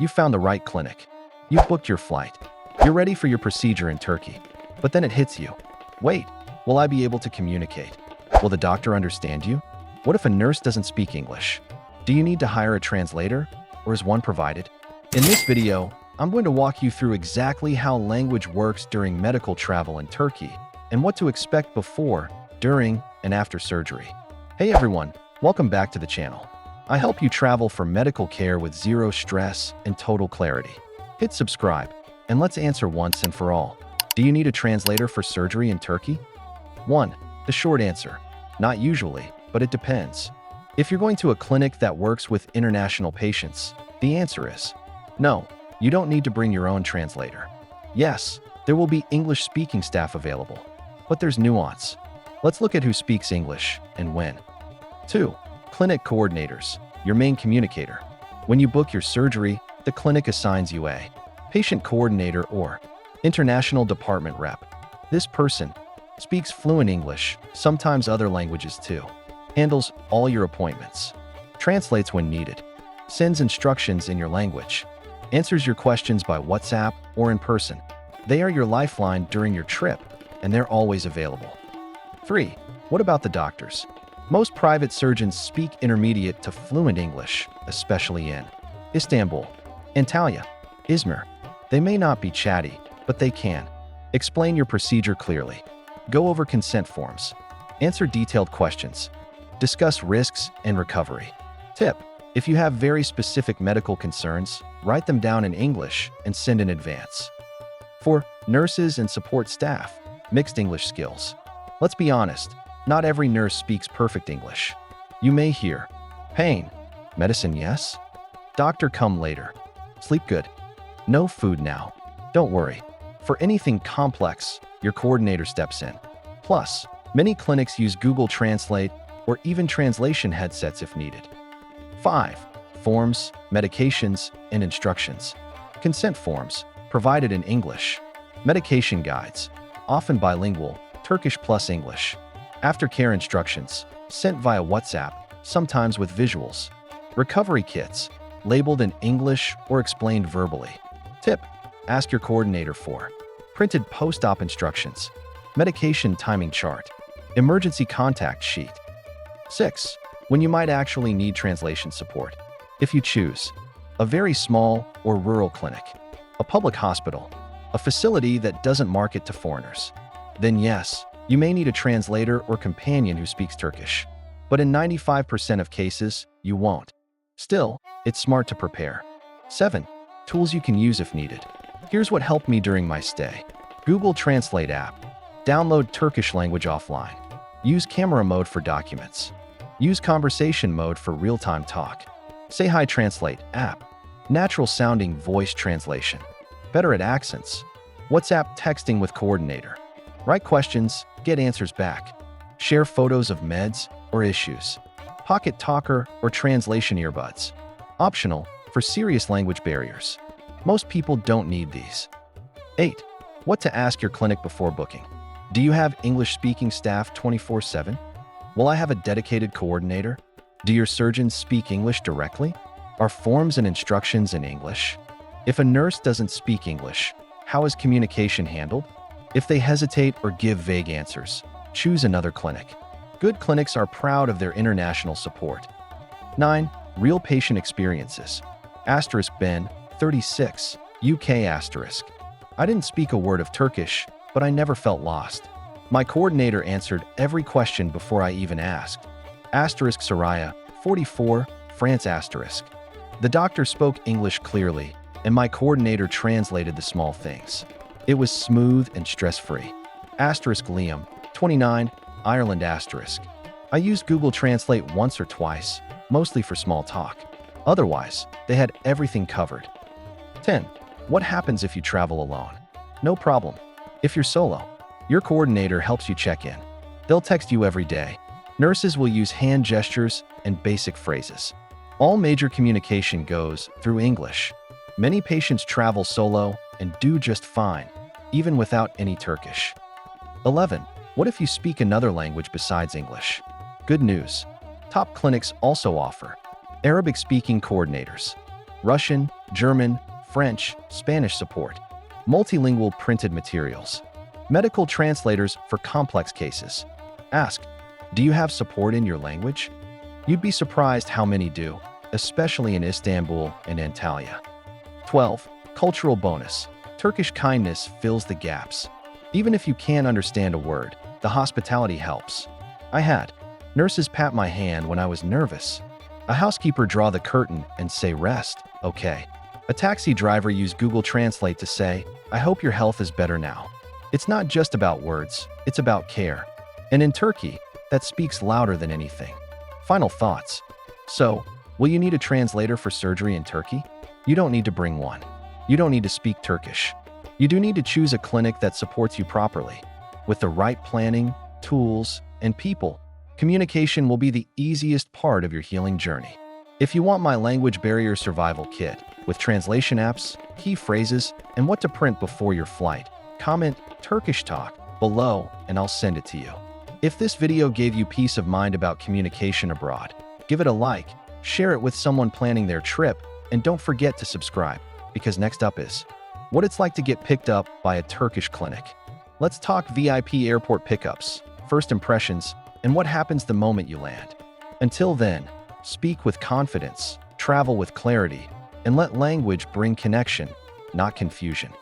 You found the right clinic. You've booked your flight. You're ready for your procedure in Turkey. But then it hits you. Wait, will I be able to communicate? Will the doctor understand you? What if a nurse doesn't speak English? Do you need to hire a translator, or is one provided? In this video, I'm going to walk you through exactly how language works during medical travel in Turkey and what to expect before, during, and after surgery. Hey everyone, welcome back to the channel. I help you travel for medical care with zero stress and total clarity. Hit subscribe, and let's answer once and for all. Do you need a translator for surgery in Turkey? 1. The short answer. Not usually, but it depends. If you're going to a clinic that works with international patients, the answer is no. You don't need to bring your own translator. Yes, there will be English-speaking staff available, but there's nuance. Let's look at who speaks English and when. 2. Clinic coordinators, your main communicator. When you book your surgery, the clinic assigns you a patient coordinator or international department rep. This person speaks fluent English, sometimes other languages too, handles all your appointments, translates when needed, sends instructions in your language, answers your questions by WhatsApp or in person. They are your lifeline during your trip, and they're always available. 3. What about the doctors? Most private surgeons speak intermediate to fluent English, especially in Istanbul, Antalya, Izmir. They may not be chatty, but they can explain your procedure clearly, go over consent forms, answer detailed questions, discuss risks and recovery. Tip: if you have very specific medical concerns, write them down in English and send in advance. 4. Nurses and support staff, mixed English skills. Let's be honest, not every nurse speaks perfect English. You may hear, pain, medicine yes, doctor come later, sleep good, no food now. Don't worry. For anything complex, your coordinator steps in. Plus, many clinics use Google Translate or even translation headsets if needed. 5. Forms, medications, and instructions. Consent forms, provided in English. Medication guides, often bilingual, Turkish plus English. Aftercare instructions, sent via WhatsApp, sometimes with visuals. Recovery kits, labeled in English or explained verbally. Tip: ask your coordinator for printed post-op instructions, medication timing chart, emergency contact sheet. 6. When you might actually need translation support. If you choose a very small or rural clinic, a public hospital, a facility that doesn't market to foreigners, then yes, you may need a translator or companion who speaks Turkish. But in 95% of cases, you won't. Still, it's smart to prepare. 7. Tools you can use if needed. Here's what helped me during my stay. Google Translate app. Download Turkish language offline. Use camera mode for documents. Use conversation mode for real-time talk. Say Hi Translate app. Natural-sounding voice translation. Better at accents. WhatsApp texting with coordinator. Write questions, get answers back. Share photos of meds or issues. Pocket talker or translation earbuds. Optional for serious language barriers. Most people don't need these. 8. What to ask your clinic before booking. Do you have English-speaking staff 24/7? Will I have a dedicated coordinator? Do your surgeons speak English directly? Are forms and instructions in English? If a nurse doesn't speak English, how is communication handled? If they hesitate or give vague answers, choose another clinic. Good clinics are proud of their international support. 9. Real patient experiences. Ben, 36, UK *. I didn't speak a word of Turkish, but I never felt lost. My coordinator answered every question before I even asked. Soraya, 44, France *. The doctor spoke English clearly, and my coordinator translated the small things. It was smooth and stress-free. Liam, 29, Ireland *. I used Google Translate once or twice, mostly for small talk. Otherwise, they had everything covered. 10. What happens if you travel alone? No problem. If you're solo, your coordinator helps you check in. They'll text you every day. Nurses will use hand gestures and basic phrases. All major communication goes through English. Many patients travel solo and do just fine, even without any Turkish. 11. What if you speak another language besides English? Good news. Top clinics also offer Arabic-speaking coordinators. Russian, German, French, Spanish support. Multilingual printed materials. Medical translators for complex cases. Ask, do you have support in your language? You'd be surprised how many do, especially in Istanbul and Antalya. 12. Cultural bonus. Turkish kindness fills the gaps. Even if you can't understand a word, the hospitality helps. I had nurses pat my hand when I was nervous. A housekeeper draw the curtain and say rest, okay. A taxi driver use Google Translate to say, I hope your health is better now. It's not just about words, it's about care. And in Turkey, that speaks louder than anything. Final thoughts. So, will you need a translator for surgery in Turkey? You don't need to bring one. You don't need to speak Turkish. You do need to choose a clinic that supports you properly. With the right planning, tools, and people, communication will be the easiest part of your healing journey. If you want my language barrier survival kit, with translation apps, key phrases, and what to print before your flight, comment Turkish Talk below and I'll send it to you. If this video gave you peace of mind about communication abroad, give it a like, share it with someone planning their trip, and don't forget to subscribe, because next up is what it's like to get picked up by a Turkish clinic. Let's talk VIP airport pickups, first impressions, and what happens the moment you land. Until then, speak with confidence, travel with clarity, and let language bring connection, not confusion.